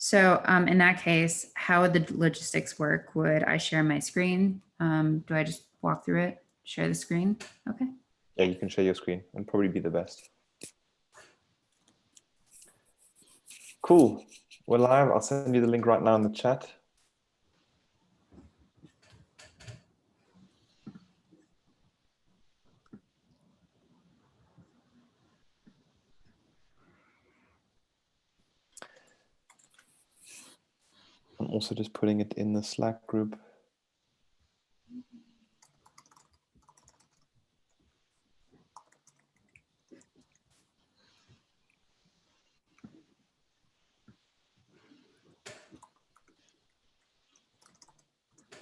So in that case, how would the logistics work? Would I share my screen? Do I just walk through it, share the screen? Okay. Yeah, you can share your screen and probably be the best. Cool. We're live. I'll send you the link right now in the chat. I'm also just putting it in the Slack group.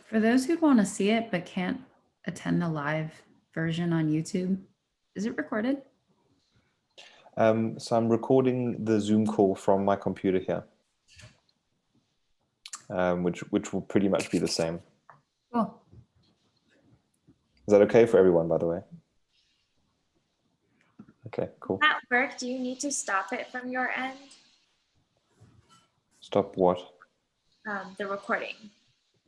For those who want to see it but can't attend the live version on YouTube, is it recorded? So I'm recording the Zoom call from my computer here, which will pretty much be the same. Cool. Is that okay for everyone, by the way? Okay, cool. At work, do you need to stop it from your end? Stop what? The recording,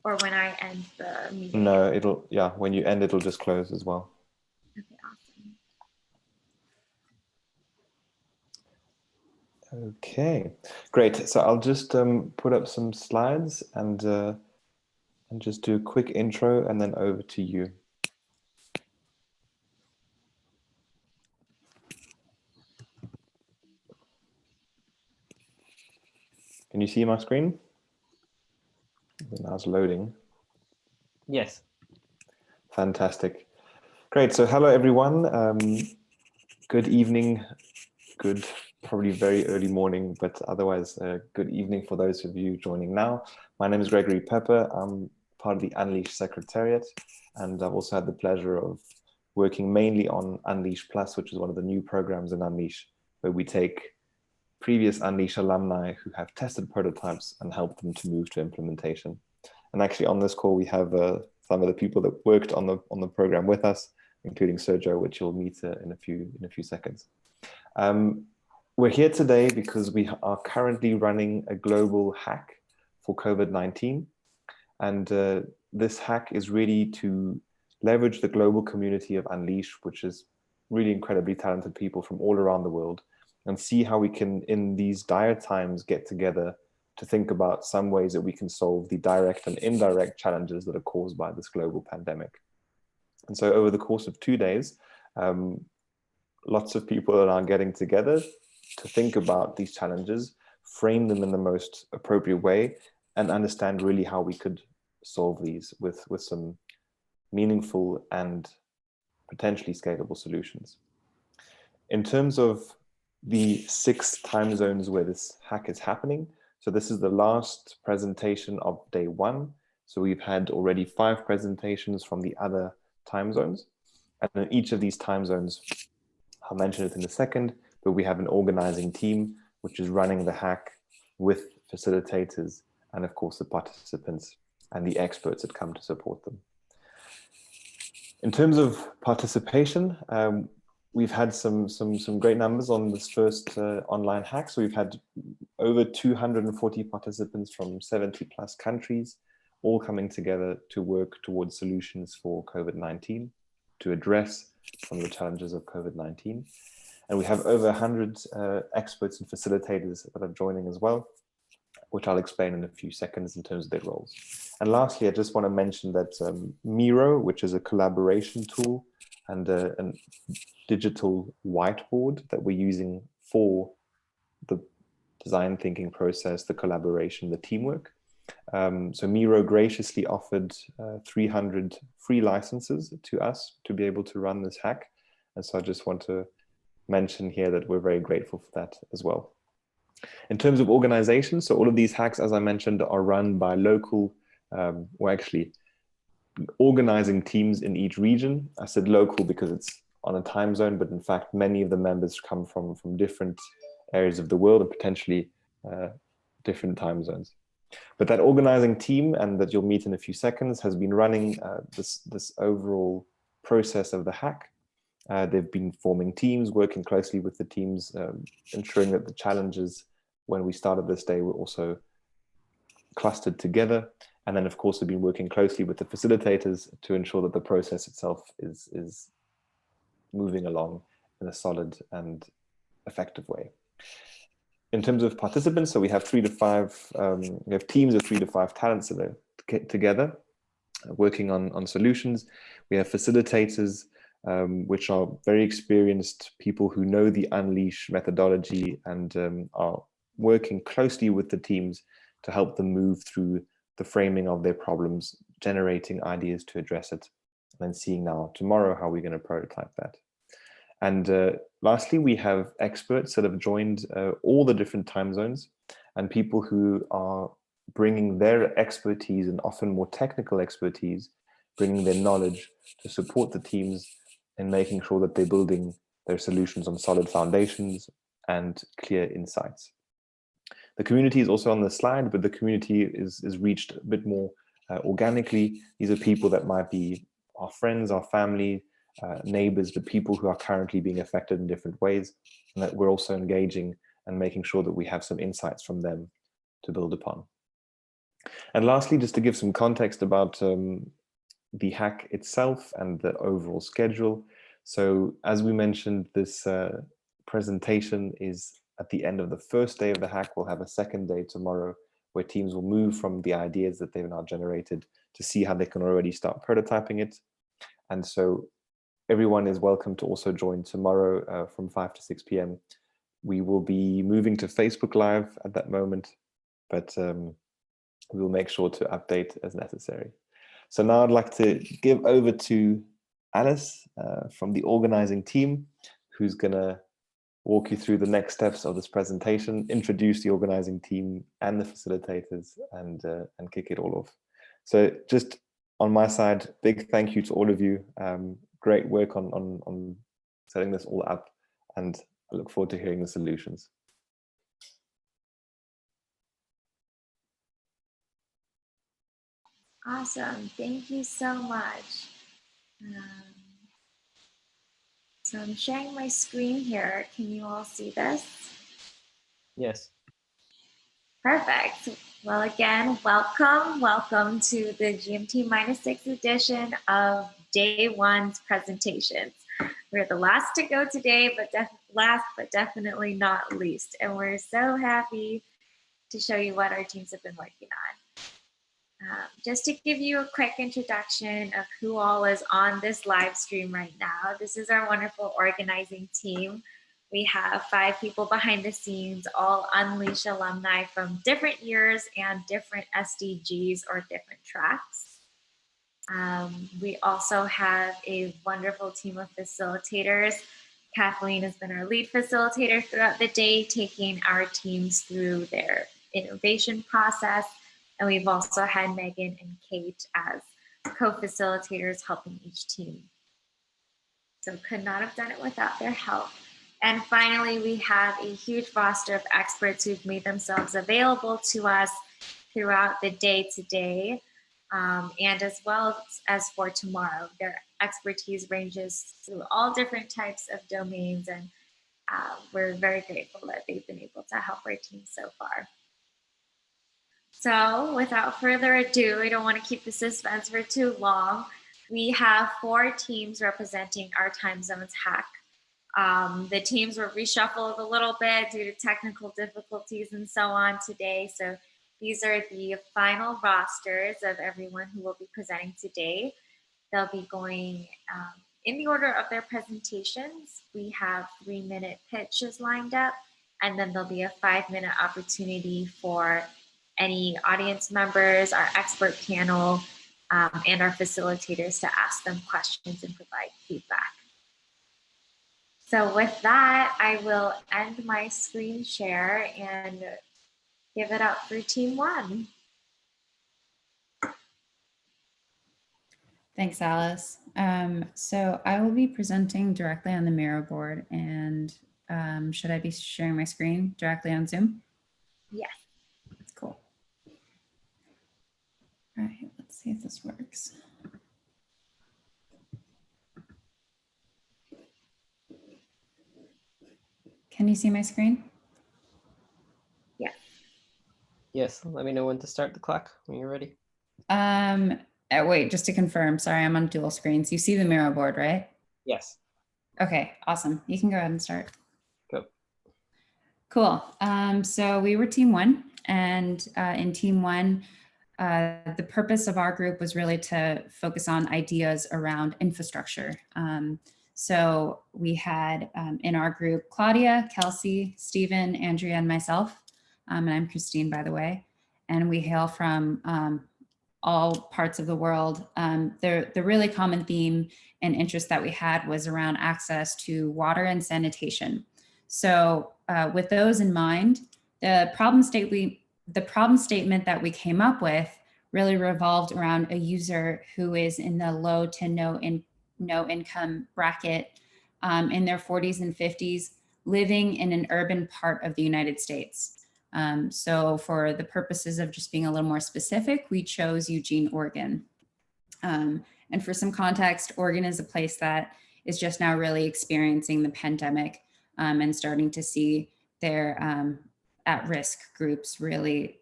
or when I end the meeting? No, yeah, when you end, it'll just close as well. Okay, awesome. Okay, great. So I'll just put up some slides and just do a quick intro and then over to you. Can you see my screen? Now it's loading. Yes. Fantastic. Great. So hello, everyone. Good evening. Good, probably very early morning, but otherwise good evening for those of you joining now. My name is Gregory Pepper. I'm part of the Unleash Secretariat, and I've also had the pleasure of working mainly on Unleash Plus, which is one of the new programs in Unleash, where we take previous Unleash alumni who have tested prototypes and help them to move to implementation. And actually on this call, we have some of the people that worked on the program with us, including Sergio, which you'll meet in a few seconds. We're here today because we are currently running a global hack for COVID-19. And this hack is really to leverage the global community of Unleash, which is really incredibly talented people from all around the world, and see how we can, in these dire times, get together to think about some ways that we can solve the direct and indirect challenges that are caused by this global pandemic. And so over the course of 2 days, lots of people are now getting together to think about these challenges, frame them in the most appropriate way, and understand really how we could solve these with some meaningful and potentially scalable solutions. In terms of the 6 time zones where this hack is happening, so this is the last presentation of day 1. So we've had already 5 presentations from the other time zones. And in each of these time zones, I'll mention it in a second, but we have an organizing team which is running the hack with facilitators and of course the participants and the experts that come to support them. In terms of participation, we've had some great numbers on this first online hack. So we've had over 240 participants from 70 plus countries, all coming together to work towards solutions for COVID-19, to address some of the challenges of COVID-19. And we have over 100 experts and facilitators that are joining as well, which I'll explain in a few seconds in terms of their roles. And lastly, I just want to mention that Miro, which is a collaboration tool and a digital whiteboard that we're using for the design thinking process, the collaboration, the teamwork. So Miro graciously offered 300 free licenses to us to be able to run this hack. And so I just want to mention here that we're very grateful for that as well. In terms of organization, so all of these hacks, as I mentioned, are run by local, or actually organizing teams in each region. I said local because it's on a time zone, but in fact, many of the members come from different areas of the world and potentially different time zones. But that organizing team, and that you'll meet in a few seconds, has been running this overall process of the hack. They've been forming teams, working closely with the teams, ensuring that the challenges when we started this day were also clustered together. And then, of course, we've been working closely with the facilitators to ensure that the process itself is moving along in a solid and effective way. In terms of participants, so we have 3 to 5, we have teams of 3 to 5 talents that are together working on solutions. We have facilitators, which are very experienced people who know the Unleash methodology and are working closely with the teams to help them move through the framing of their problems, generating ideas to address it, and then seeing now tomorrow how we're going to prototype that. And lastly, we have experts that have joined all the different time zones, and people who are bringing their expertise, and often more technical expertise, bringing their knowledge to support the teams in making sure that they're building their solutions on solid foundations and clear insights. The community is also on the slide, but the community is reached a bit more organically. These are people that might be our friends, our family, neighbors, but people who are currently being affected in different ways, and that we're also engaging and making sure that we have some insights from them to build upon. And lastly, just to give some context about the hack itself and the overall schedule. So as we mentioned, this presentation is at the end of the first day of the hack. We'll have a second day tomorrow where teams will move from the ideas that they've now generated to see how they can already start prototyping it. And so everyone is welcome to also join tomorrow from 5 to 6 p.m. We will be moving to Facebook Live at that moment, but we'll make sure to update as necessary. So now I'd like to give over to Alice from the organizing team, who's going to walk you through the next steps of this presentation, introduce the organizing team and the facilitators, and kick it all off. So just on my side, big thank you to all of you. Great work on setting this all up, and I look forward to hearing the solutions. Awesome. Thank you so much. So I'm sharing my screen here. Can you all see this? Yes. Perfect. Well, again, welcome to the GMT-6 edition of day one's presentations. We're the last to go today, but last but definitely not least. And we're so happy to show you what our teams have been working on. Just to give you a quick introduction of who all is on this live stream right now. This is our wonderful organizing team. We have 5 people behind the scenes, all Unleash alumni from different years and different SDGs or different tracks. We also have a wonderful team of facilitators. Kathleen has been our lead facilitator throughout the day, taking our teams through their innovation process. And we've also had Megan and Kate as co-facilitators helping each team. So could not have done it without their help. And finally, we have a huge roster of experts who've made themselves available to us throughout the day today, and as well as for tomorrow. Their expertise ranges through all different types of domains, and we're very grateful that they've been able to help our team so far. So without further ado, I don't want to keep the suspense for too long. We have 4 teams representing our time zones hack. The teams were reshuffled a little bit due to technical difficulties and so on today. So these are the final rosters of everyone who will be presenting today. They'll be going in the order of their presentations. We have 3-minute pitches lined up, and then there'll be a 5-minute opportunity for any audience members, our expert panel, and our facilitators to ask them questions and provide feedback. So with that, I will end my screen share and give it up for team 1. Thanks, Alice. So I will be presenting directly on the Miro board, and should I be sharing my screen directly on Zoom? Yes. That's cool. All right, let's see if this works. Can you see my screen? Yes. Yes, let me know when to start the clock when you're ready. Wait, just to confirm, sorry, I'm on dual screens. You see the Miro board, right? Yes. Okay, awesome. You can go ahead and start. Go. Cool. So we were team one, and in team one, the purpose of our group was really to focus on ideas around infrastructure. So we had in our group, Claudia, Kelsey, Stephen, Andrea, and myself. And I'm Christine, by the way. And we hail from all parts of the world. The really common theme and interest that we had was around access to water and sanitation. So with those in mind, the problem statement that we came up with really revolved around a user who is in the low to no income bracket, in their 40s and 50s, living in an urban part of the United States. So for the purposes of just being a little more specific, we chose Eugene, Oregon. And for some context, Oregon is a place that is just now really experiencing the pandemic and starting to see their at-risk groups really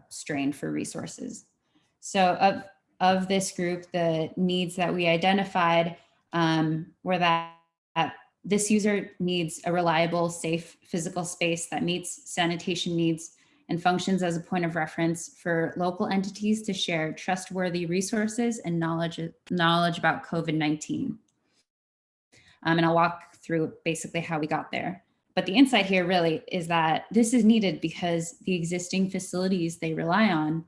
strain for resources. So of this group, the needs that we identified were that this user needs a reliable, safe physical space that meets sanitation needs and functions as a point of reference for local entities to share trustworthy resources and knowledge about COVID-19. And I'll walk through basically how we got there. But the insight here really is that this is needed because the existing facilities they rely on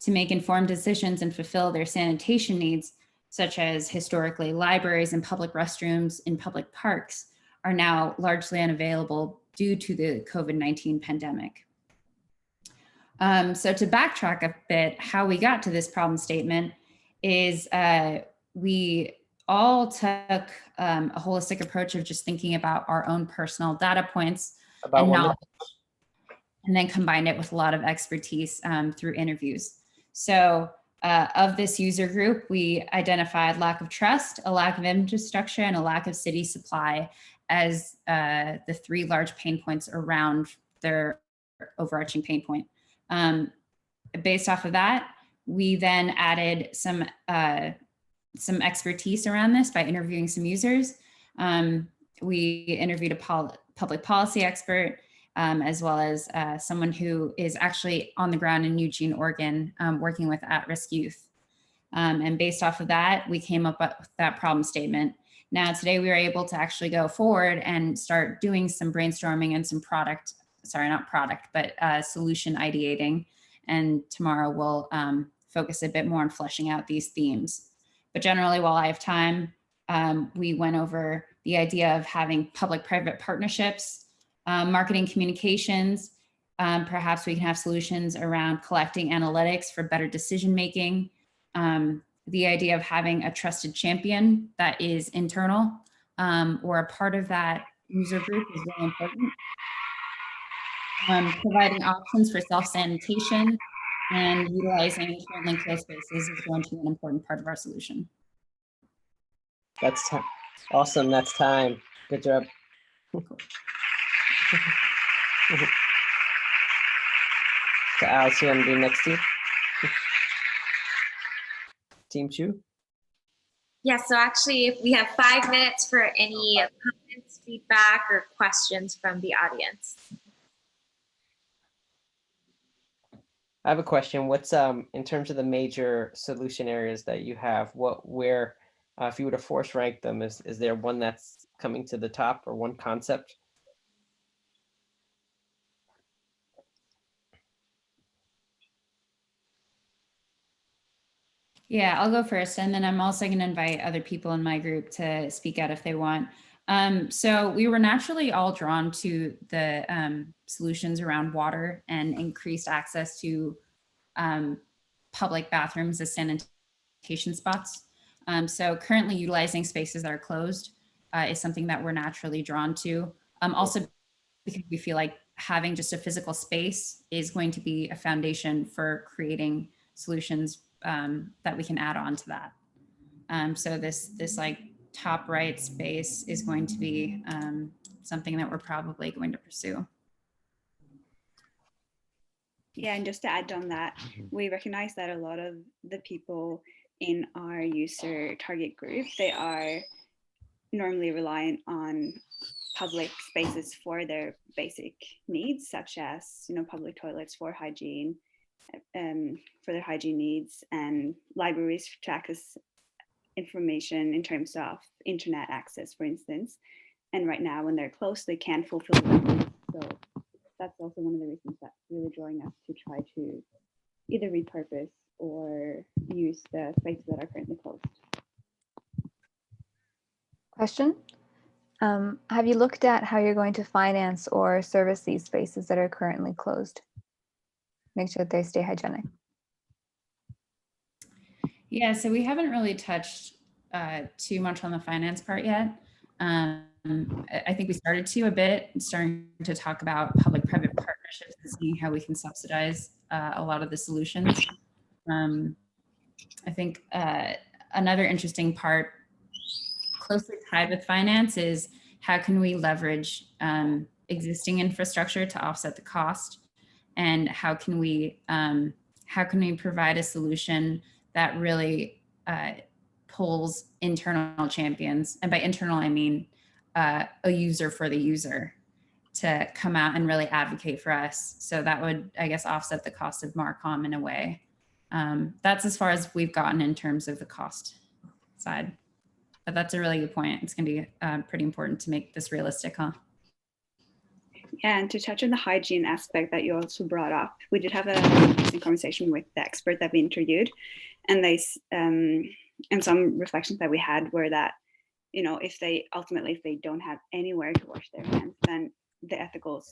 to make informed decisions and fulfill their sanitation needs, such as historically libraries and public restrooms in public parks, are now largely unavailable due to the COVID-19 pandemic. So to backtrack a bit, how we got to this problem statement is we all took a holistic approach of just thinking about our own personal data points About and 1 knowledge, minute. and then combined it with a lot of expertise through interviews. So of this user group, we identified lack of trust, a lack of infrastructure, and a lack of city supply as the three large pain points around their overarching pain point. Based off of that, we then added some expertise around this by interviewing some users. We interviewed a public policy expert, as well as someone who is actually on the ground in Eugene, Oregon, working with at-risk youth. And based off of that, we came up with that problem statement. Now, today we were able to actually go forward and start doing some brainstorming and some solution ideating. And tomorrow we'll focus a bit more on fleshing out these themes. But generally, while I have time, we went over the idea of having public-private partnerships, marketing communications. Perhaps we can have solutions around collecting analytics for better decision-making. The idea of having a trusted champion that is internal or a part of that user group is really important. Providing options for self-sanitation and utilizing currently closed spaces is going to be an important part of our solution. That's awesome. That's time. Good job. So Alice, you want to do next team? Team 2? Yeah, so actually, if we have 5 minutes for any comments, feedback, or questions from the audience. I have a question. What's in terms of the major solution areas that you have, where if you were to force rank them, is there one that's coming to the top or one concept? Yeah, I'll go first, and then I'm also going to invite other people in my group to speak out if they want. So we were naturally all drawn to the solutions around water and increased access to public bathrooms as sanitation spots. So currently utilizing spaces that are closed is something that we're naturally drawn to. Also because we feel like having just a physical space is going to be a foundation for creating solutions that we can add on to that. So this like top right space is going to be something that we're probably going to pursue. Yeah, and just to add on that, we recognize that a lot of the people in our user target group, they are normally reliant on public spaces for their basic needs, such as, you know, public toilets for hygiene, for their hygiene needs, and libraries to access information in terms of internet access, for instance. And right now, when they're closed, they can't fulfill their needs. So that's also one of the reasons that's really drawing us to try to either repurpose or use the spaces that are currently closed. Question. Have you looked at how you're going to finance or service these spaces that are currently closed? Make sure that they stay hygienic. Yeah, so we haven't really touched too much on the finance part yet. I think we started to a bit, starting to talk about public-private partnerships and seeing how we can subsidize a lot of the solutions. I think another interesting part closely tied with finance is how can we leverage existing infrastructure to offset the cost, and how can we provide a solution that really pulls internal champions, and by internal I mean a user for the user, to come out and really advocate for us. So that would, I guess, offset the cost of Marcom in a way. That's as far as we've gotten in terms of the cost side. But that's a really good point. It's going to be pretty important to make this realistic, huh? Yeah, and to touch on the hygiene aspect that you also brought up, we did have a conversation with the expert that we interviewed, and they and some reflections that we had were that, you know, if they don't have anywhere to wash their hands, then the ethical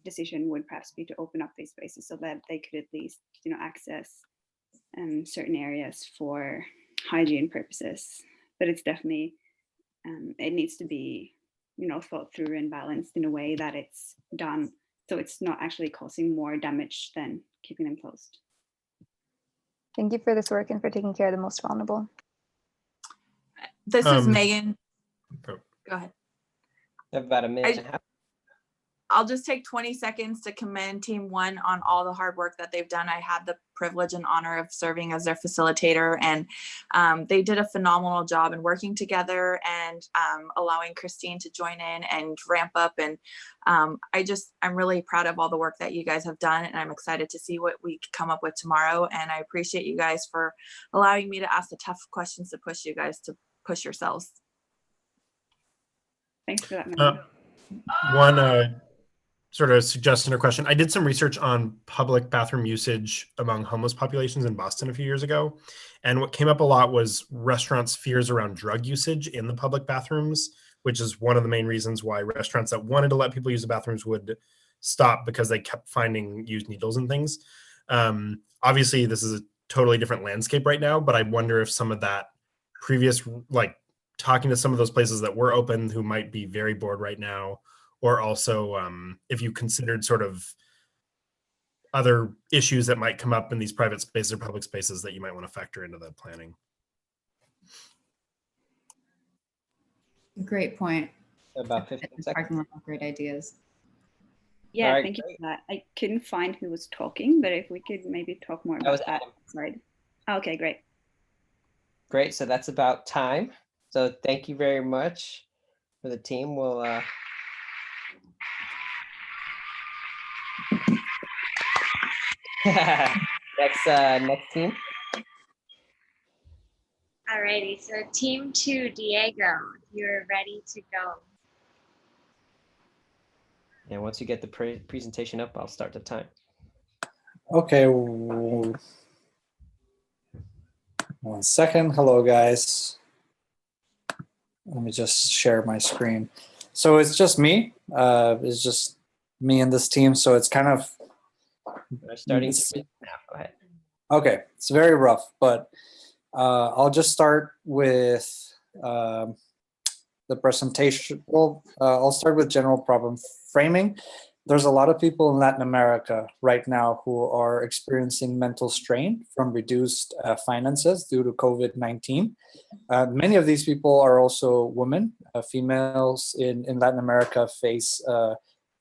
decision would perhaps be to open up these spaces so that they could at least, you know, access certain areas for hygiene purposes. But it's definitely, it needs to be, you know, thought through and balanced in a way that it's done so it's not actually causing more damage than keeping them closed. Thank you for this work and for taking care of the most vulnerable. This is Megan. Oh. Go ahead. About a minute and a half. I'll just take 20 seconds to commend Team 1 on all the hard work that they've done. I had the privilege and honor of serving as their facilitator, and they did a phenomenal job in working together and allowing Christine to join in and ramp up. And I'm really proud of all the work that you guys have done, and I'm excited to see what we come up with tomorrow. And I appreciate you guys for allowing me to ask the tough questions to push you guys to push yourselves. Thanks for that. One sort of suggestion or question. I did some research on public bathroom usage among homeless populations in Boston a few years ago. And what came up a lot was restaurants' fears around drug usage in the public bathrooms, which is one of the main reasons why restaurants that wanted to let people use the bathrooms would stop, because they kept finding used needles and things. Obviously, this is a totally different landscape right now, but I wonder if some of that previous, like talking to some of those places that were open who might be very bored right now, or also if you considered sort of other issues that might come up in these private spaces or public spaces that you might want to factor into the planning. Great point. About 15 seconds. Great ideas. Yeah, right, thank you for that. I couldn't find who was talking, but if we could maybe talk more about that. Right. Okay, great. Great. So that's about time. So thank you very much for the team. We'll next team. Alrighty, so Team 2, Diego, you're ready to go. And once you get the presentation up, I'll start the time. Okay. 1 second. Hello, guys. Let me just share my screen. So it's just me. It's just me and this team. So it's kind of starting now. Go ahead. Okay. It's very rough, but I'll just start with the presentation. Well, I'll start with general problem framing. There's a lot of people in Latin America right now who are experiencing mental strain from reduced finances due to COVID-19. Many of these people are also women. Females in Latin America face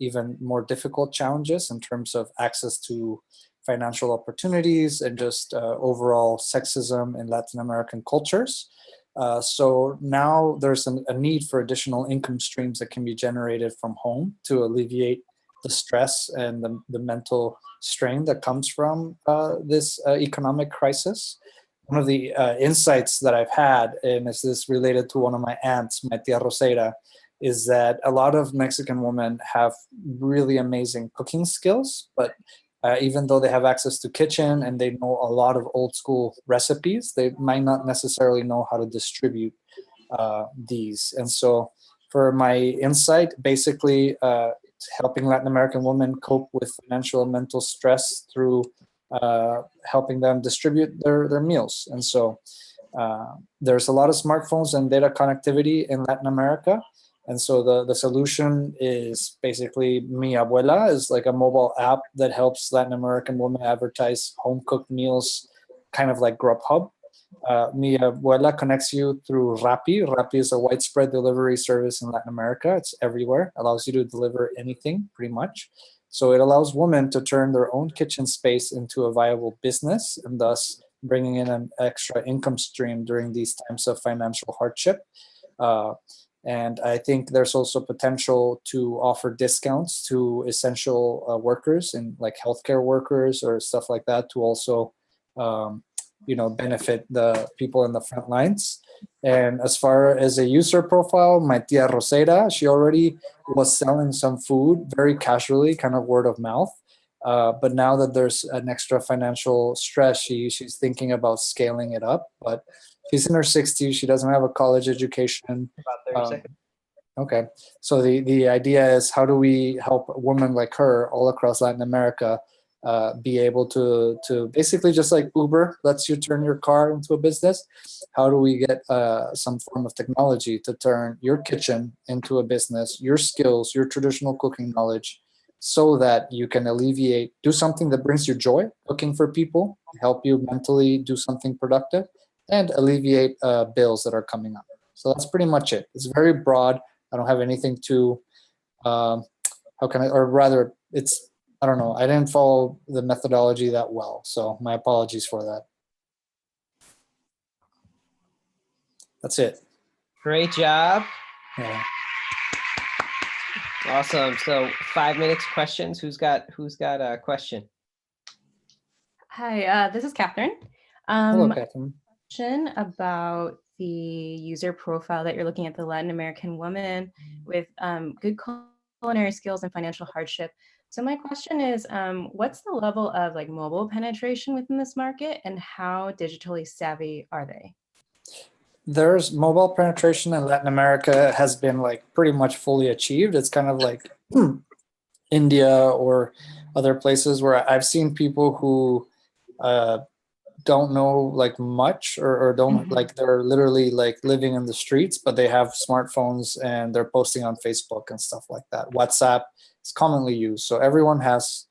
even more difficult challenges in terms of access to financial opportunities and just overall sexism in Latin American cultures. So now there's a need for additional income streams that can be generated from home to alleviate the stress and the mental strain that comes from this economic crisis. One of the insights that I've had, and this is related to one of my aunts, my tia Rosera, is that a lot of Mexican women have really amazing cooking skills, but even though they have access to kitchen and they know a lot of old school recipes, they might not necessarily know how to distribute these. And so for my insight, basically helping Latin American women cope with financial and mental stress through helping them distribute their meals. And so there's a lot of smartphones and data connectivity in Latin America. And so the solution is basically Mi Abuela is like a mobile app that helps Latin American women advertise home cooked meals, kind of like Grubhub. Mi Abuela connects you through Rappi. Rappi is a widespread delivery service in Latin America. It's everywhere, allows you to deliver anything pretty much. So it allows women to turn their own kitchen space into a viable business and thus bringing in an extra income stream during these times of financial hardship. And I think there's also potential to offer discounts to essential workers and like healthcare workers or stuff like that to also, benefit the people in the front lines. And as far as a user profile, my tia Rosera, she already was selling some food very casually, kind of word of mouth. But now that there's an extra financial stress, she's thinking about scaling it up. But she's in her 60s. She doesn't have a college education. About 30 seconds. Okay. So the idea is, how do we help women like her all across Latin America be able to basically, just like Uber lets you turn your car into a business, how do we get some form of technology to turn your kitchen into a business, your skills, your traditional cooking knowledge, so that you can do something that brings you joy, cooking for people, help you mentally do something productive, and alleviate bills that are coming up. So that's pretty much it. It's very broad. I don't have anything to, I don't know. I didn't follow the methodology that well. So my apologies for that. That's it. Great job. Yeah. Awesome. So 5 minutes questions. Who's got a question? Hi, this is Catherine. Hello, Catherine. Question about the user profile that you're looking at, the Latin American woman with good culinary skills and financial hardship. So my question is, what's the level of like mobile penetration within this market, and how digitally savvy are they? There's mobile penetration in Latin America has been like pretty much fully achieved. It's kind of like India or other places where I've seen people who don't know like much or don't like, they're literally like living in the streets, but they have smartphones and they're posting on Facebook and stuff like that. WhatsApp is commonly used. So everyone has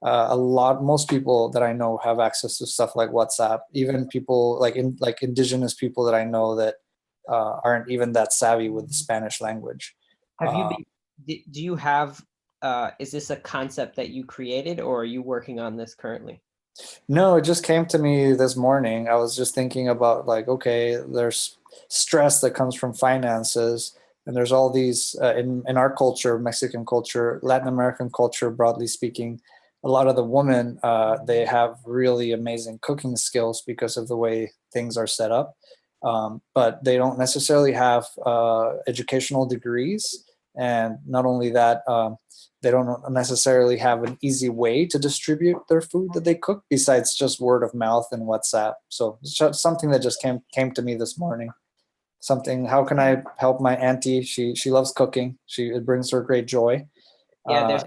most people that I know have access to stuff like WhatsApp, even people like indigenous people that I know that aren't even that savvy with the Spanish language. Do you have, is this a concept that you created, or are you working on this currently? No, it just came to me this morning. I was just thinking about like, okay, there's stress that comes from finances, and there's all these in our culture, Mexican culture, Latin American culture, broadly speaking, a lot of the women, they have really amazing cooking skills because of the way things are set up. But they don't necessarily have educational degrees. And not only that, they don't necessarily have an easy way to distribute their food that they cook besides just word of mouth and WhatsApp. So it's just something that just came to me this morning. How can I help my auntie? She loves cooking. It brings her great joy. Yeah,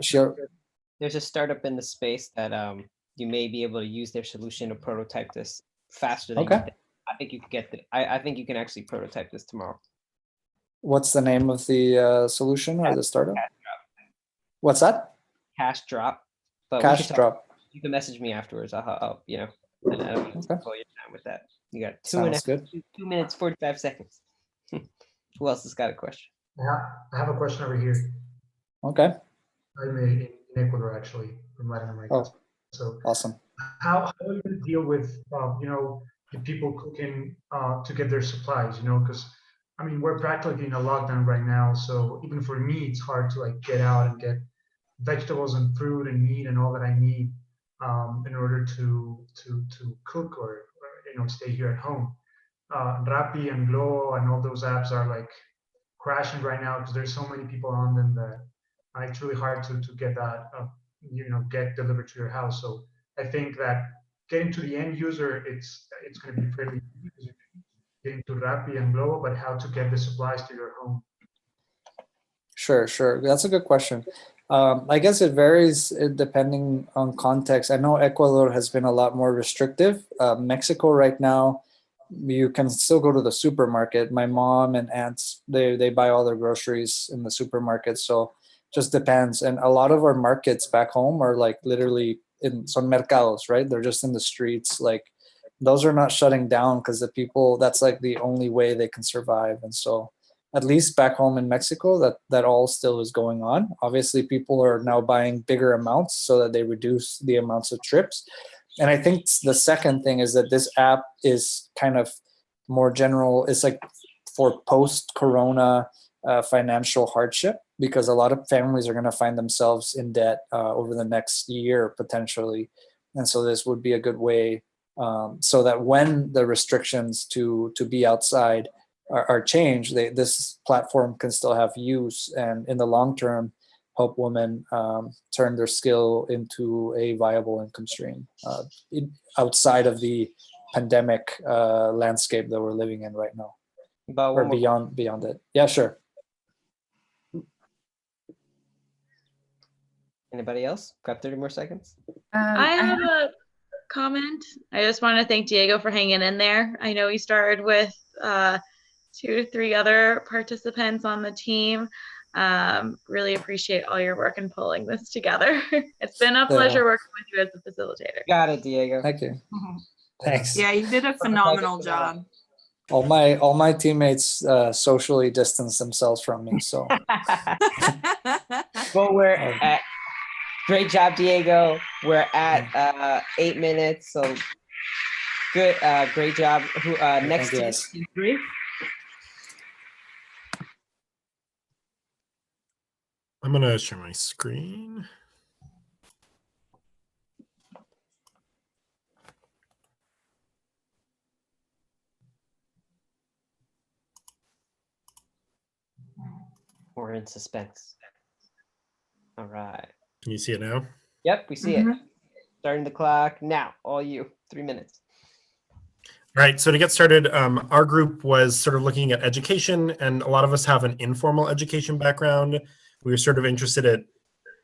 there's a startup in the space that you may be able to use their solution to prototype this faster than you think. I think you can I think you can actually prototype this tomorrow. What's the name of the solution or the startup? What's that? Cash Drop. But Cash Drop. You can message me afterwards. I'll and I don't need to pull your time with that. You got 2 minutes, 45 seconds. Who else has got a question? Yeah, I have a question over here. Okay. I'm in Ecuador, actually, from Latin America. Oh, So awesome. how are you going to deal with, the people cooking to get their supplies, because, I mean, we're practically in a lockdown right now. So even for me, it's hard to like get out and get vegetables and fruit and meat and all that I need in order to cook or stay here at home. Rappi and Glovo and all those apps are like crashing right now because there's so many people on them that it's really hard to get that get delivered to your house. So I think that getting to the end user, it's going to be fairly easy because getting to Rappi and Glovo, but how to get the supplies to your home. Sure. That's a good question. I guess it varies depending on context. I know Ecuador has been a lot more restrictive. Mexico right now, you can still go to the supermarket. My mom and aunts, they buy all their groceries in the supermarket. So just depends. And a lot of our markets back home are like literally son mercados, right? They're just in the streets. Like those are not shutting down because the people, that's like the only way they can survive. And so at least back home in Mexico, that all still is going on. Obviously, people are now buying bigger amounts so that they reduce the amounts of trips. And I think the second thing is that this app is kind of more general. It's like for post-corona financial hardship, because a lot of families are going to find themselves in debt over the next year potentially. And so this would be a good way so that when the restrictions to be outside are changed, this platform can still have use, and in the long term help women turn their skill into a viable income stream outside of the pandemic landscape that we're living in right now, or beyond it. Yeah, sure. Anybody else? Got 30 more seconds. I have a comment. I just want to thank Diego for hanging in there. I know he started with 2 to 3 other participants on the team. Really appreciate all your work in pulling this together. It's been a pleasure working with you as a facilitator. Got it, Diego. Thank you. Thanks. Yeah, you did a phenomenal job. All my teammates socially distance themselves from me, so. Well, we're at, great job, Diego. We're at 8 minutes, so good. Great job. Next team, team 3. I'm going to share my screen. We're in suspense. All right. Can you see it now? Yep, we see it. Starting the clock now. All you. 3 minutes. All right, so to get started, our group was sort of looking at education, and a lot of us have an informal education background. We were sort of interested at,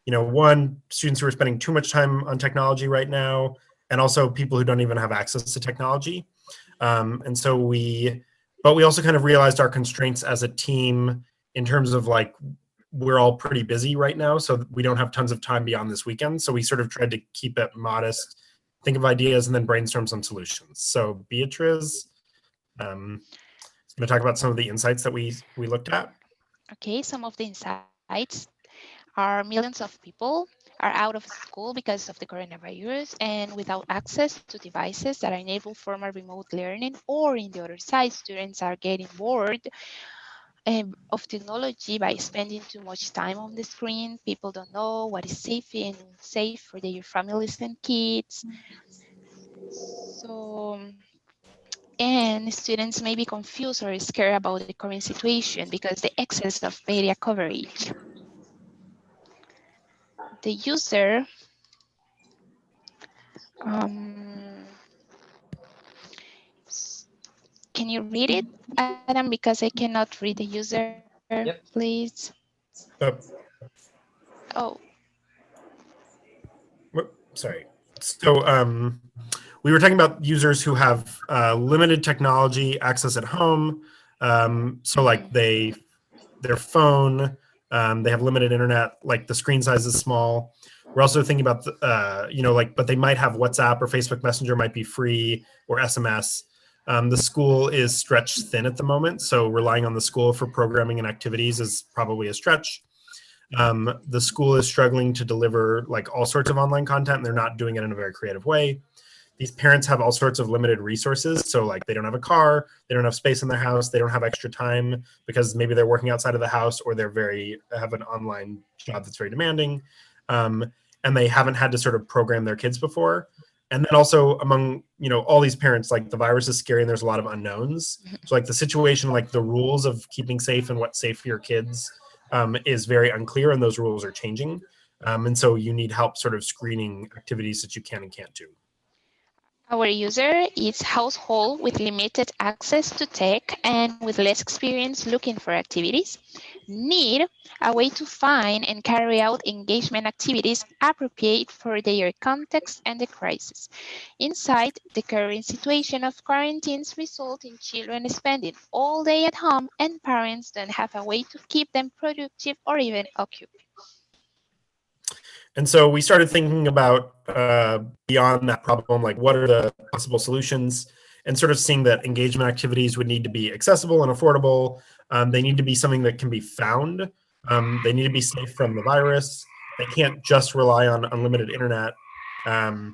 one, students who are spending too much time on technology right now, and also people who don't even have access to technology. But we also kind of realized our constraints as a team in terms of like, we're all pretty busy right now, so we don't have tons of time beyond this weekend. So we sort of tried to keep it modest, think of ideas, and then brainstorm some solutions. So Beatriz is going to talk about some of the insights that we looked at. Okay, some of the insights are millions of people are out of school because of the coronavirus and without access to devices that enable formal remote learning, or in the other side, students are getting bored of technology by spending too much time on the screen. People don't know what is safe and unsafe for their families and kids. So, and students may be confused or scared about the current situation because the excess of media coverage. The user can you read it, Adam? Because I cannot read the user, please. Oh. Sorry. So we were talking about users who have limited technology access at home. So like their phone, they have limited internet, like the screen size is small. We're also thinking about, but they might have WhatsApp or Facebook Messenger might be free, or SMS. The school is stretched thin at the moment, so relying on the school for programming and activities is probably a stretch. The school is struggling to deliver like all sorts of online content, and they're not doing it in a very creative way. These parents have all sorts of limited resources. So like they don't have a car, they don't have space in their house, they don't have extra time because maybe they're working outside of the house, or have an online job that's very demanding. And they haven't had to sort of program their kids before. And then also among, all these parents, like the virus is scary and there's a lot of unknowns. So like the situation, like the rules of keeping safe and what's safe for your kids is very unclear, and those rules are changing. And so you need help sort of screening activities that you can and can't do. Our user is household with limited access to tech and with less experience looking for activities, need a way to find and carry out engagement activities appropriate for their context and the crisis. Inside, the current situation of quarantines result in children spending all day at home, and parents don't have a way to keep them productive or even occupied. And so we started thinking about beyond that problem, like what are the possible solutions, and sort of seeing that engagement activities would need to be accessible and affordable. They need to be something that can be found. They need to be safe from the virus. They can't just rely on unlimited internet. And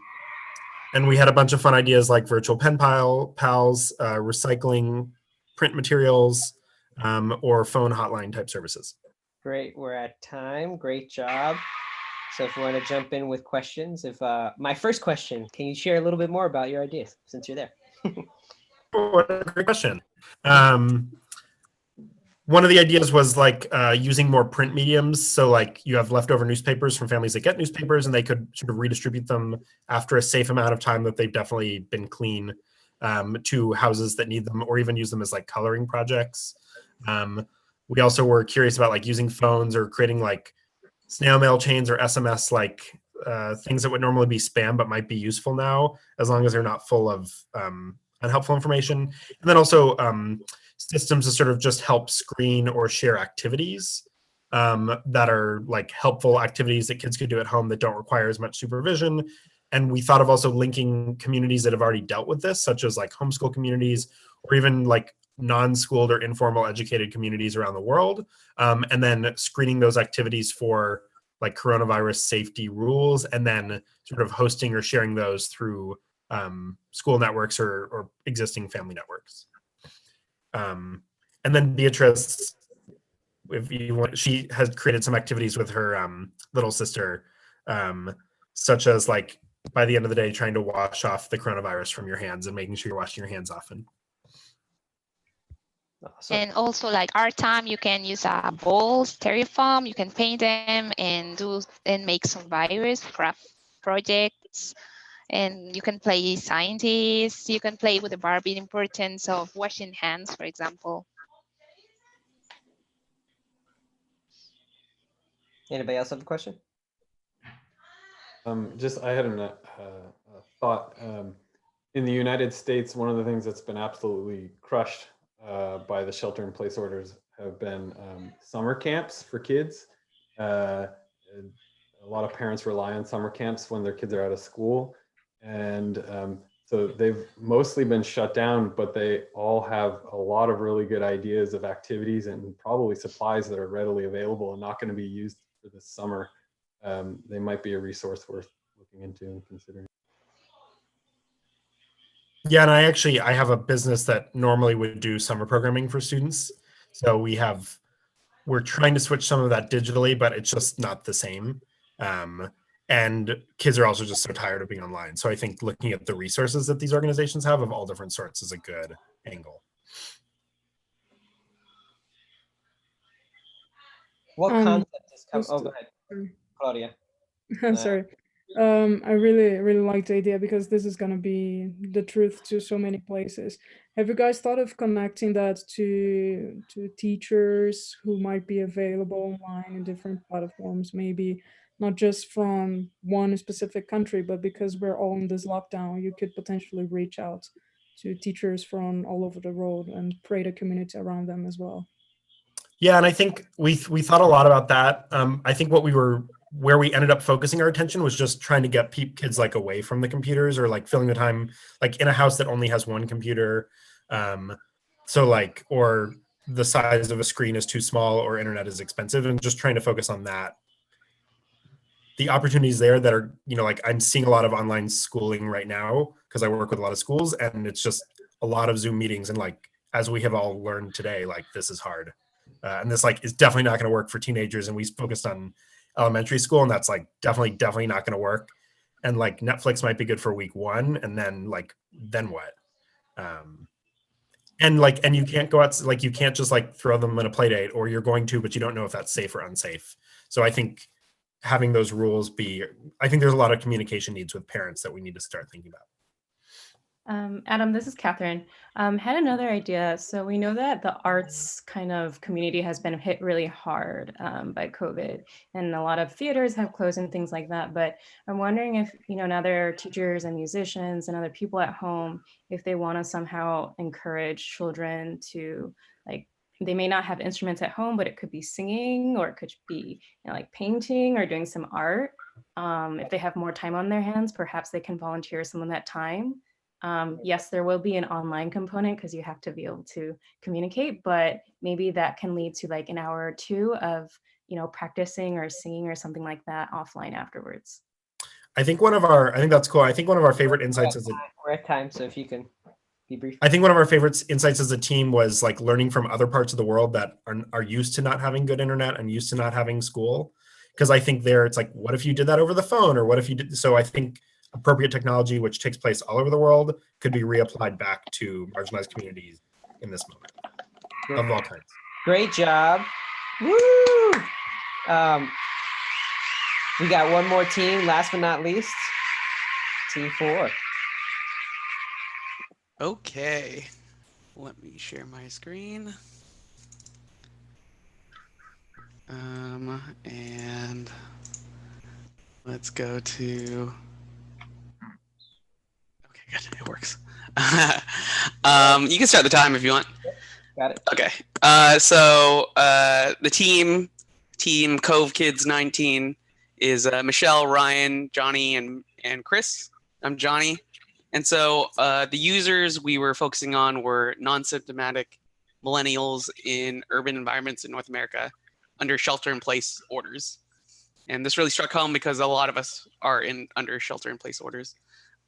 we had a bunch of fun ideas like virtual pen pals, recycling print materials, or phone hotline type services. Great, we're at time. Great job. So if you want to jump in with questions, my first question, can you share a little bit more about your ideas since you're there? What a great question. One of the ideas was like using more print mediums. So like you have leftover newspapers from families that get newspapers, and they could sort of redistribute them after a safe amount of time that they've definitely been clean to houses that need them, or even use them as like coloring projects. We also were curious about like using phones or creating like snail mail chains or SMS, like things that would normally be spam but might be useful now, as long as they're not full of unhelpful information. And then also systems to sort of just help screen or share activities that are like helpful activities that kids could do at home that don't require as much supervision. And we thought of also linking communities that have already dealt with this, such as like homeschool communities, or even like non-schooled or informal educated communities around the world, and then screening those activities for like coronavirus safety rules, and then sort of hosting or sharing those through school networks or existing family networks. And then Beatrice, if you want, she has created some activities with her little sister, such as like by the end of the day trying to wash off the coronavirus from your hands and making sure you're washing your hands often. Awesome. And also like art time, you can use a ball, styrofoam, you can paint them and make some virus craft projects. And you can play scientists, you can play with the Barbie importance of washing hands, for example. Anybody else have a question? I had a thought. In the United States, one of the things that's been absolutely crushed by the shelter-in-place orders have been summer camps for kids. A lot of parents rely on summer camps when their kids are out of school, and so they've mostly been shut down, but they all have a lot of really good ideas of activities and probably supplies that are readily available and not going to be used for this summer. They might be a resource worth looking into and considering. Yeah, and I have a business that normally would do summer programming for students. So we're trying to switch some of that digitally, but it's just not the same. And kids are also just so tired of being online. So I think looking at the resources that these organizations have of all different sorts is a good angle. What concept is coming? Oh, go ahead, Claudia. Sorry. I really like the idea, because this is going to be the truth to so many places. Have you guys thought of connecting that to teachers who might be available online in different platforms, maybe not just from one specific country, but because we're all in this lockdown, you could potentially reach out to teachers from all over the world and create a community around them as well? Yeah, and I think we thought a lot about that. I think where we ended up focusing our attention was just trying to get kids like away from the computers, or like filling the time like in a house that only has one computer. So like, or the size of a screen is too small or internet is expensive, and just trying to focus on that. The opportunities there that are, like I'm seeing a lot of online schooling right now because I work with a lot of schools, and it's just a lot of Zoom meetings. And like, as we have all learned today, like this is hard. And this like is definitely not going to work for teenagers. And we focused on elementary school, and that's like definitely not going to work. And like Netflix might be good for week 1, and then what? And you can't go out, like you can't just like throw them in a play date, or you're going to, but you don't know if that's safe or unsafe. So I think having those rules I think there's a lot of communication needs with parents that we need to start thinking about. Adam, this is Catherine. Had another idea. So we know that the arts kind of community has been hit really hard by COVID, and a lot of theaters have closed and things like that. But I'm wondering if, now there are teachers and musicians and other people at home, if they want to somehow encourage children to they may not have instruments at home, but it could be singing, or it could be like painting or doing some art. If they have more time on their hands, perhaps they can volunteer some of that time. Yes, there will be an online component because you have to be able to communicate, but maybe that can lead to like an hour or 2 of, practicing or singing or something like that offline afterwards. I think that's cool. I think one of our favorite insights is we're at time, so if you can be brief. I think one of our favorite insights as a team was like learning from other parts of the world that are used to not having good internet and used to not having school. Because I think it's like, what if you did that over the phone, or what if you did? So I think appropriate technology, which takes place all over the world, could be reapplied back to marginalized communities in this moment of all kinds. Great job. Woo! We got one more team, last but not least, team 4. Okay, let me share my screen. And let's go to, okay, good, it works. You can start the time if you want. Got it. Okay, so the team Cove Kids 19 is Michelle, Ryan, Johnny, and Chris. I'm Johnny. And so the users we were focusing on were non-symptomatic millennials in urban environments in North America under shelter-in-place orders. And this really struck home because a lot of us are under shelter-in-place orders.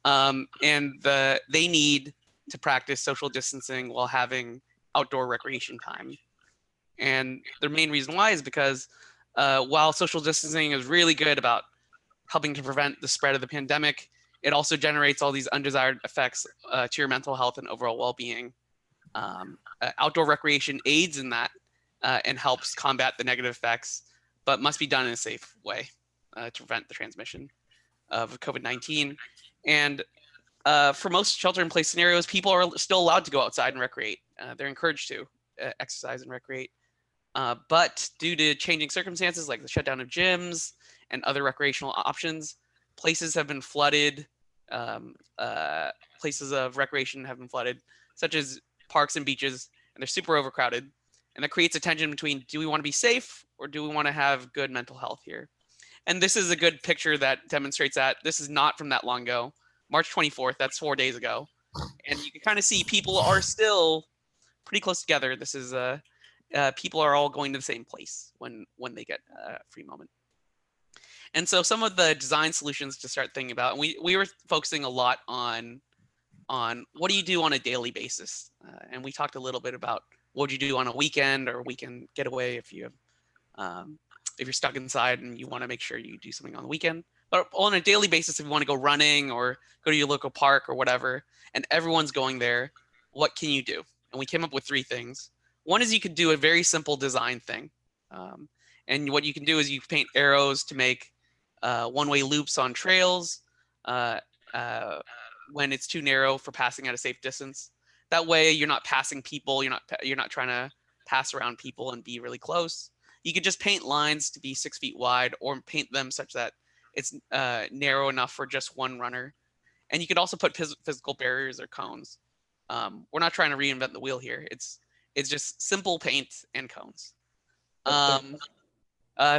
And they need to practice social distancing while having outdoor recreation time. And the main reason why is because while social distancing is really good about helping to prevent the spread of the pandemic, it also generates all these undesired effects to your mental health and overall well-being. Outdoor recreation aids in that and helps combat the negative effects, but must be done in a safe way to prevent the transmission of COVID-19. And for most shelter-in-place scenarios, people are still allowed to go outside and recreate. They're encouraged to exercise and recreate. But due to changing circumstances like the shutdown of gyms and other recreational options, places have been flooded. Places of recreation have been flooded, such as parks and beaches, and they're super overcrowded. And that creates a tension between, do we want to be safe or do we want to have good mental health here? And this is a good picture that demonstrates that. This is not from that long ago. March 24th, that's 4 days ago. And you can kind of see people are still pretty close together. This is people are all going to the same place when they get a free moment. And so some of the design solutions to start thinking about, and we were focusing a lot on what do you do on a daily basis? And we talked a little bit about what would you do on a weekend or weekend getaway if you're stuck inside and you want to make sure you do something on the weekend. But on a daily basis, if you want to go running or go to your local park or whatever, and everyone's going there, what can you do? And we came up with 3 things. One is you could do a very simple design thing. And what you can do is you paint arrows to make one-way loops on trails when it's too narrow for passing at a safe distance. That way you're not passing people, you're not trying to pass around people and be really close. You could just paint lines to be 6 feet wide or paint them such that it's narrow enough for just one runner. And you could also put physical barriers or cones. We're not trying to reinvent the wheel here. It's just simple paint and cones.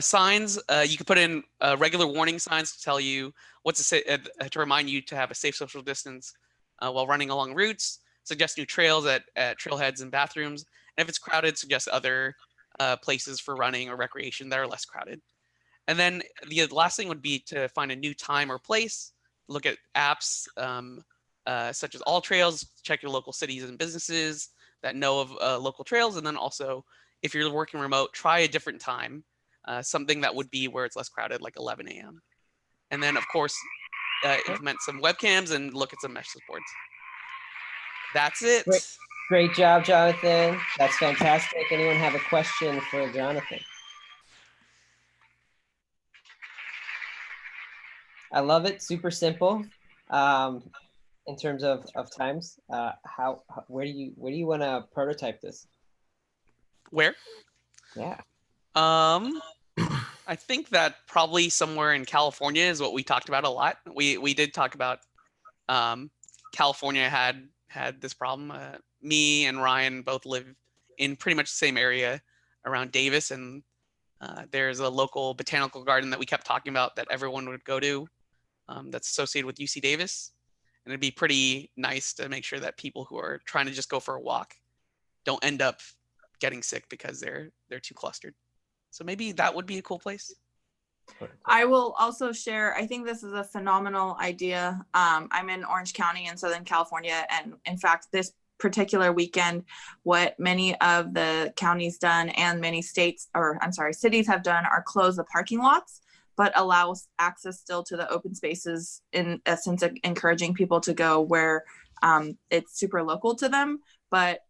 Signs, you could put in regular warning signs to tell you to remind you to have a safe social distance while running along routes. suggest new trails at trailheads and bathrooms. And if it's crowded, suggest other places for running or recreation that are less crowded. And then the last thing would be to find a new time or place, look at apps such as All Trails, check your local cities and businesses that know of local trails. And then also, if you're working remote, try a different time, something that would be where it's less crowded, like 11 a.m. And then, of course, implement some webcams and look at some message boards. That's it. Great job, Jonathan. That's fantastic. Anyone have a question for Jonathan? I love it. Super simple. In terms of times, where do you want to prototype this? Where? Yeah. I think that probably somewhere in California is what we talked about a lot. We did talk about California had this problem. Me and Ryan both live in pretty much the same area around Davis, and there's a local botanical garden that we kept talking about that everyone would go to, that's associated with UC Davis. And it'd be pretty nice to make sure that people who are trying to just go for a walk don't end up getting sick because they're too clustered. So maybe that would be a cool place. I will also share, I think this is a phenomenal idea. I'm in Orange County in Southern California. And in fact, this particular weekend, what many of the counties done and many cities have done are close the parking lots, but allows access still to the open spaces, in a sense of encouraging people to go where it's super local to them. But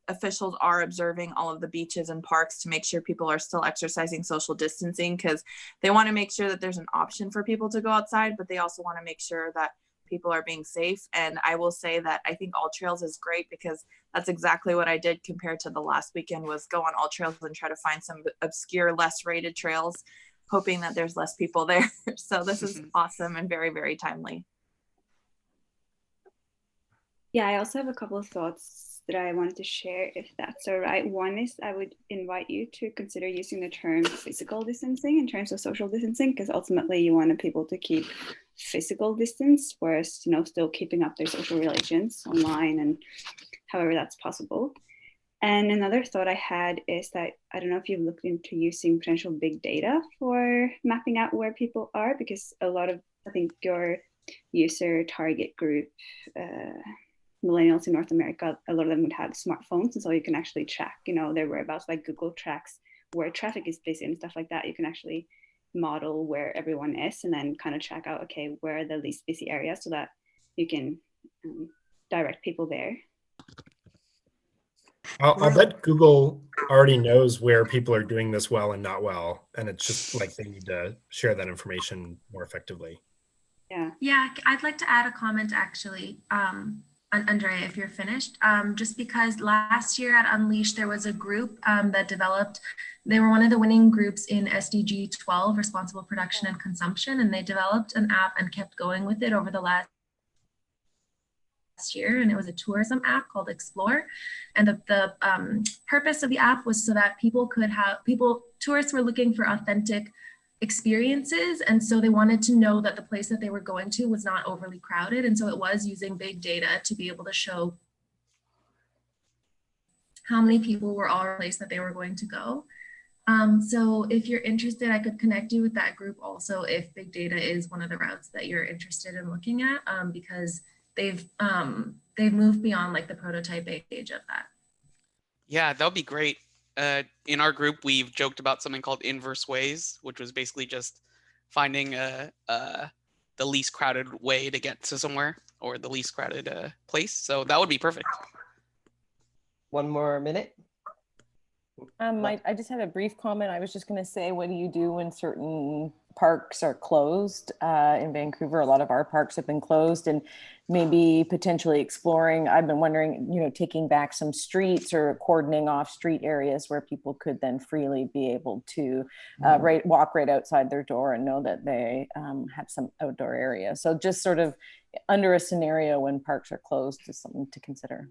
officials are observing all of the beaches and parks to make sure people are still exercising social distancing, because they want to make sure that there's an option for people to go outside, but they also want to make sure that people are being safe. And I will say that I think All Trails is great, because that's exactly what I did compared to the last weekend, was go on All Trails and try to find some obscure, less rated trails, hoping that there's less people there. So this is awesome and very, very timely. Yeah, I also have a couple of thoughts that I wanted to share, if that's all right. One is I would invite you to consider using the term physical distancing in terms of social distancing, because ultimately you want people to keep physical distance, whereas, still keeping up their social relations online and however that's possible. And another thought I had is that I don't know if you've looked into using potential big data for mapping out where people are, because a lot of, I think, your user target group, millennials in North America, a lot of them would have smartphones, and so you can actually track, their whereabouts, like Google tracks where traffic is busy and stuff like that. You can actually model where everyone is and then kind of track out, okay, where are the least busy areas, so that you can direct people there. I'll bet Google already knows where people are doing this well and not well, and it's just like they need to share that information more effectively. Yeah, I'd like to add a comment actually, Andrea, if you're finished, just because last year at Unleash, there was a group that developed, they were one of the winning groups in SDG 12, Responsible Production and Consumption, and they developed an app and kept going with it over the last year, and it was a tourism app called Explore. And the purpose of the app was so that tourists were looking for authentic experiences, and so they wanted to know that the place that they were going to was not overly crowded, and so it was using big data to be able to show how many people were all in the place that they were going to go. So if you're interested, I could connect you with that group also if big data is one of the routes that you're interested in looking at, because they've moved beyond like the prototyping stage of that. Yeah, that would be great. In our group, we've joked about something called inverse ways, which was basically just finding the least crowded way to get to somewhere, or the least crowded place. So that would be perfect. One more minute. I just had a brief comment. I was just going to say, what do you do when certain parks are closed? In Vancouver, a lot of our parks have been closed, and maybe potentially exploring. I've been wondering, taking back some streets or cordoning off street areas where people could then freely be able to walk right outside their door and know that they have some outdoor area. So just sort of under a scenario when parks are closed is something to consider.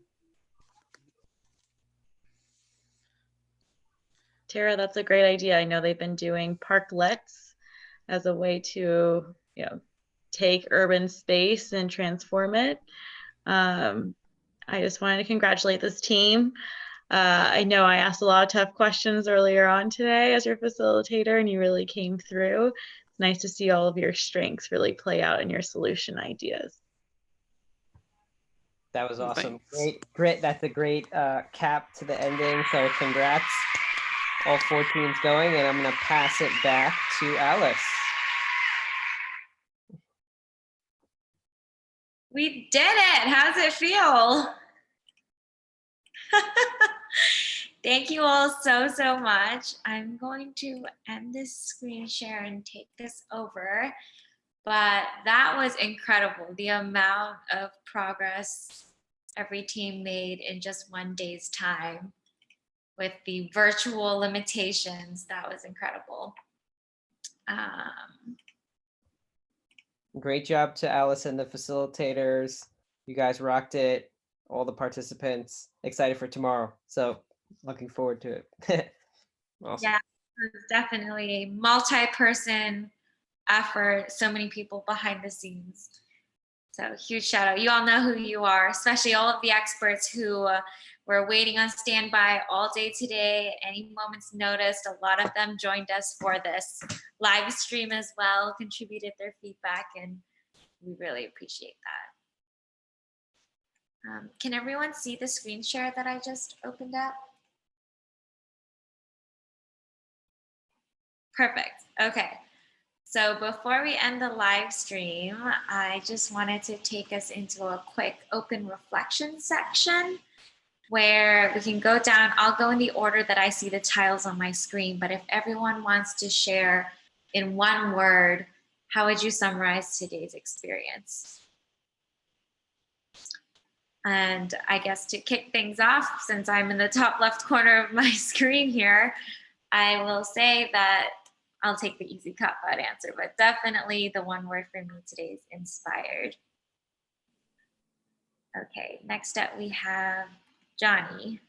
Tara, that's a great idea. I know they've been doing parklets as a way to, take urban space and transform it. I just wanted to congratulate this team. I know I asked a lot of tough questions earlier on today as your facilitator, and you really came through. It's nice to see all of your strengths really play out in your solution ideas. That was awesome. Thanks. Great, Britt. That's a great cap to the ending. So congrats, all 4 teams going, and I'm going to pass it back to Alice. We did it. How's it feel? Thank you all so much. I'm going to end this screen share and take this over. But that was incredible. The amount of progress every team made in just one day's time with the virtual limitations. That was incredible. Great job to Alice and the facilitators. You guys rocked it. All the participants. Excited for tomorrow. So looking forward to it. Awesome. Yeah, it was definitely a multi-person effort. So many people behind the scenes. So huge shout out. You all know who you are, especially all of the experts who were waiting on standby all day today. Any moment's notice, a lot of them joined us for this live stream as well, contributed their feedback, and we really appreciate that. Can everyone see the screen share that I just opened up? Perfect. Okay. So before we end the live stream, I just wanted to take us into a quick open reflection section where we can go down. I'll go in the order that I see the tiles on my screen, but if everyone wants to share in one word, how would you summarize today's experience? And I guess to kick things off, since I'm in the top left corner of my screen here, I will say that I'll take the easy cop-out answer, but definitely the one word for me today is inspired. Okay, next up we have Johnny.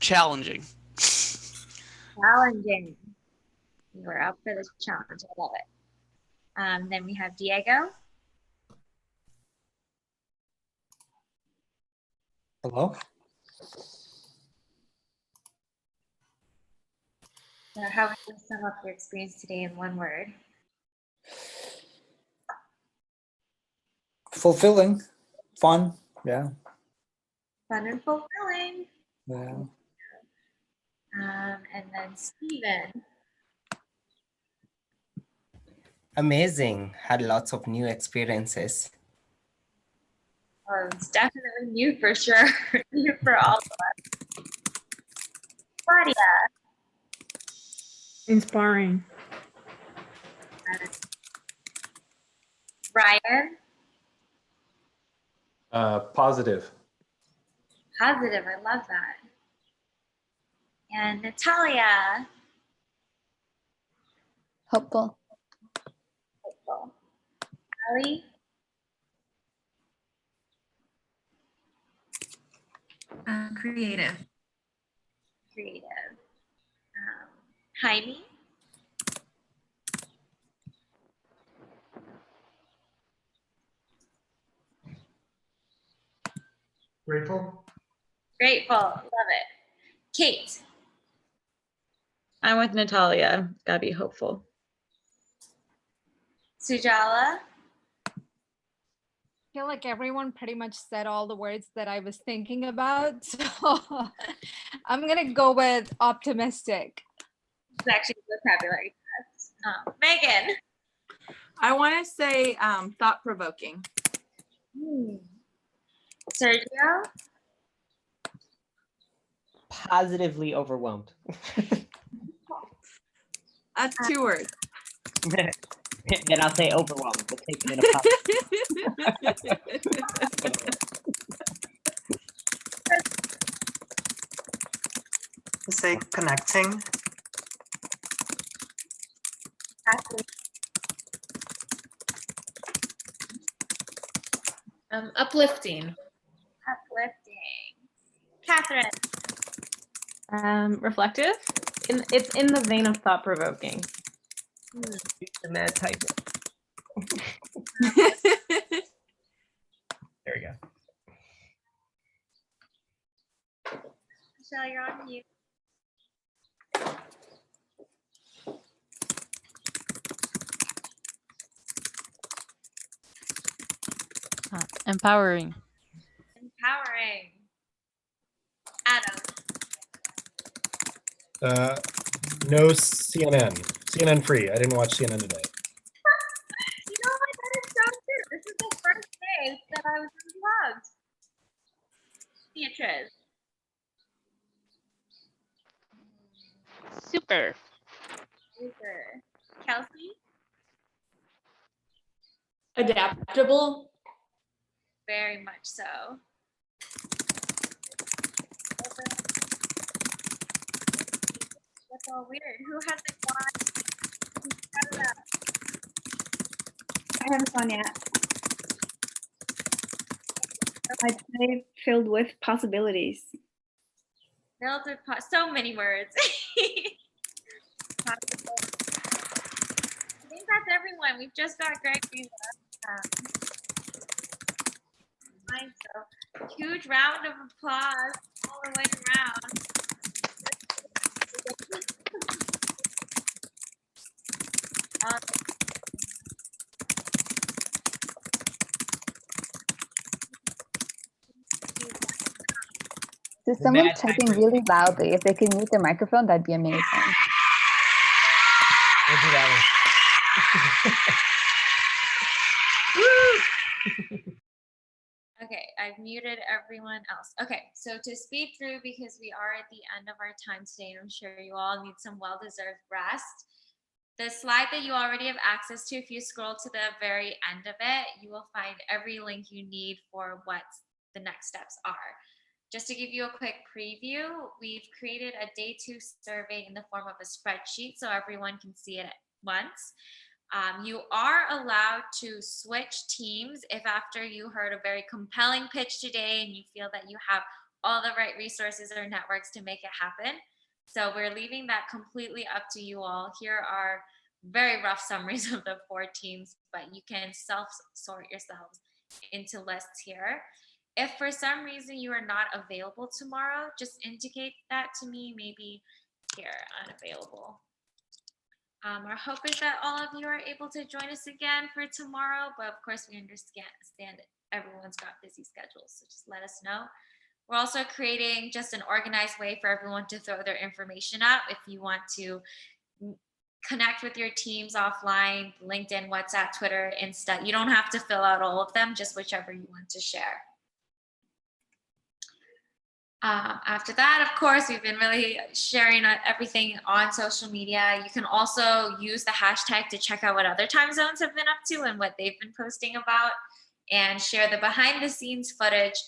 Challenging. Challenging. You were up for the challenge. I love it. Then we have Diego. Hello? So how would you sum up your experience today in one word? Fulfilling, fun, yeah. Fun and fulfilling. Yeah. And then Steven. Amazing. Had lots of new experiences. Oh, it's definitely new for sure. New for all of us. Claudia. Inspiring. Ryan. Positive. Positive. I love that. And Natalia. Hopeful. Hopeful. Ali. Creative. Creative. Jaime. Grateful. Grateful. Love it. Kate. I'm with Natalia. Gotta be hopeful. Sujala. I feel like everyone pretty much said all the words that I was thinking about. So I'm going to go with optimistic. It's actually a vocabulary test. Megan. I want to say thought-provoking. Sergio. Positively overwhelmed. That's 2 words. Then I'll say overwhelmed. We'll take it in a Say connecting. Uplifting. Uplifting. Catherine. Reflective. It's in the vein of thought-provoking. The mad type. Empowering. Empowering. Adam. No CNN. CNN free. I didn't watch CNN today. You know what? That is so true. This is the first day that I was unplugged. Beatrice. Super. Super. Kelsey. Adaptable. Very much so. That's all weird. Who hasn't won? I haven't gone yet. I'd say filled with possibilities. Filled with so many words. I think that's everyone. We've just got Gregory left. So huge round of applause all the way around. So someone's typing really loudly. If they could mute their microphone, that'd be amazing. We'll do that Okay, I've muted everyone else. Okay, so to speed through, because we are at the end of our time today, and I'm sure you all need some well-deserved rest. The slide that you already have access to, if you scroll to the very end of it, you will find every link you need for what the next steps are. Just to give you a quick preview, we've created a day 2 survey in the form of a spreadsheet so everyone can see it at once. You are allowed to switch teams if after you heard a very compelling pitch today and you feel that you have all the right resources or networks to make it happen. So we're leaving that completely up to you all. Here are very rough summaries of the 4 teams, but you can self-sort yourselves into lists here. If for some reason you are not available tomorrow, just indicate that to me, maybe here, unavailable. Our hope is that all of you are able to join us again for tomorrow, but of course we understand everyone's got busy schedules, so just let us know. We're also creating just an organized way for everyone to throw their information up. If you want to connect with your teams offline, LinkedIn, WhatsApp, Twitter, Insta, you don't have to fill out all of them, just whichever you want to share. After that, of course, we've been really sharing everything on social media. You can also use the hashtag to check out what other time zones have been up to and what they've been posting about, and share the behind the scenes footage.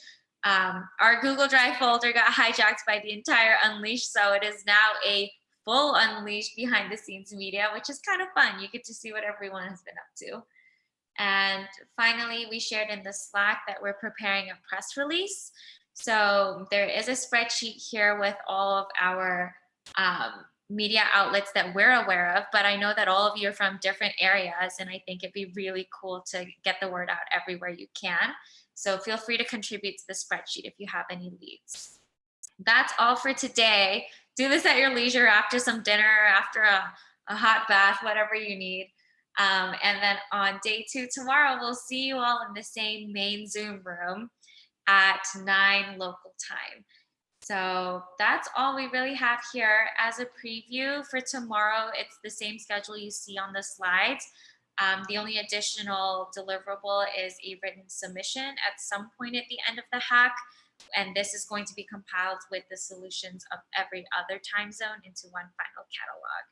Our Google Drive folder got hijacked by the entire Unleashed, so it is now a full Unleashed behind the scenes media, which is kind of fun. You get to see what everyone has been up to. And finally, we shared in the Slack that we're preparing a press release. So there is a spreadsheet here with all of our media outlets that we're aware of, but I know that all of you are from different areas, and I think it'd be really cool to get the word out everywhere you can. So feel free to contribute to the spreadsheet if you have any leads. That's all for today. Do this at your leisure, after some dinner, after a hot bath, whatever you need. And then on day 2 tomorrow, we'll see you all in the same main Zoom room at 9 local time. So that's all we really have here. As a preview for tomorrow, it's the same schedule you see on the slides. The only additional deliverable is a written submission at some point at the end of the hack. And this is going to be compiled with the solutions of every other time zone into one final catalog.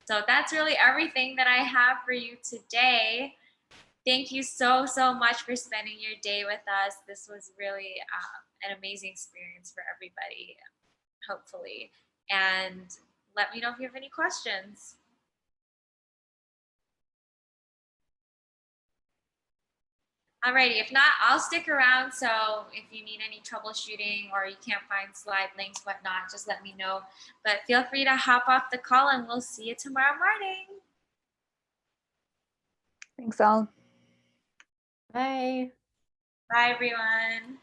So that's really everything that I have for you today. Thank you so much for spending your day with us. This was really an amazing experience for everybody, hopefully. And let me know if you have any questions. Alrighty, if not, I'll stick around. So if you need any troubleshooting or you can't find slide links, whatnot, just let me know. But feel free to hop off the call and we'll see you tomorrow morning. Thanks all. Bye. Bye, everyone.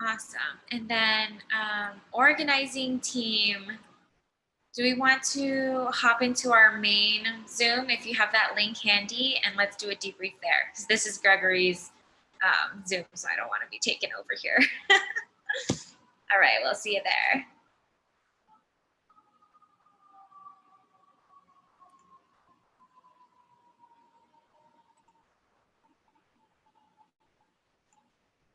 Awesome. And then organizing team. Do we want to hop into our main Zoom if you have that link handy, and let's do a debrief there? Because this is Gregory's Zoom, so I don't want to be taken over here. All right, we'll see you there.